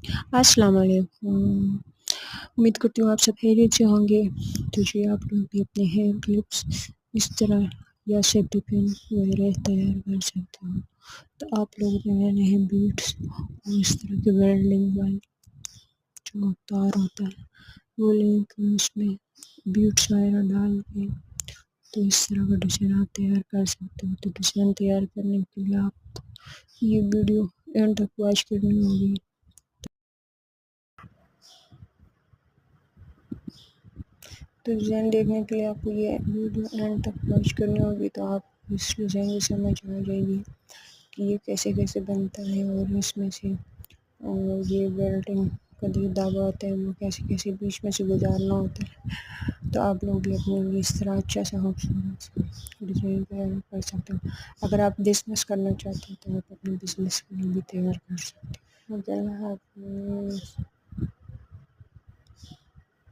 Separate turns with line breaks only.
अस्सलाम वालेकुम। उम्मीद करती हूँ आप सब खैरियत से होंगे। तो जी आप लोग भी अपने हेयर क्लिप्स इस तरह या सेफ्टी पिन वगैरह तैयार कर सकते हो। तो आप लोग अपने नए नए बीट्स और इस तरह के वेल्डिंग वाले जो तार होता है वो लेकर उसमें बीट्स वगैरह डाल के तो इस तरह का डिज़ाइन आप तैयार कर सकते हो। तो डिज़ाइन तैयार करने के लिए आप ये वीडियो एंड तक वॉच करनी होगी। तो डिज़ाइन देखने के लिए आपको ये वीडियो एंड तक वॉच करनी होगी, तो आप इस डिज़ाइन को समझ आ जाएगी कि ये कैसे कैसे बनता है और इसमें से ये वेल्डिंग का जो धागा होता है वो कैसे कैसे बीच में से गुजारना होता है। तो आप लोग भी अपने लिए इस तरह अच्छा सा खूबसूरत सा डिज़ाइन तैयार कर सकते हो। अगर आप बिज़नेस करना चाहते हो तो आप अपने बिज़नेस के लिए भी तैयार कर सकते हो। अल्लाह हाफ़िज़।